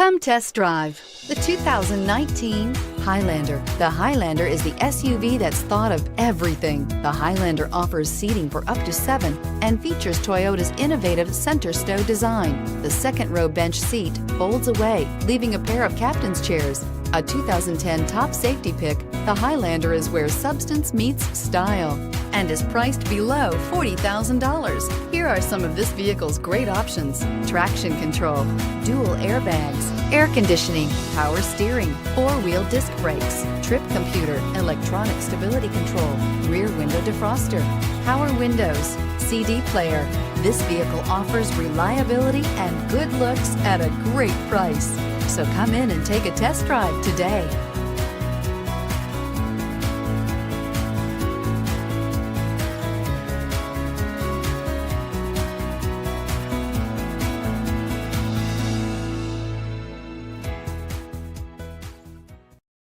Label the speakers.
Speaker 1: Come test drive the 2019 Highlander. The Highlander is the SUV that's thought of everything. The Highlander offers seating for up to 7 and features Toyota's innovative center stow design. The second row bench seat folds away, leaving a pair of captain's chairs. A 2010 top safety pick, the Highlander is where substance meets style and is priced below $40,000. Here are some of this vehicle's great options: traction control, dual airbags, air conditioning, power steering, 4-wheel disc brakes, trip computer, electronic stability control, rear window defroster, power windows, CD player. This vehicle offers reliability and good looks at a great price. So come in and take a test drive today.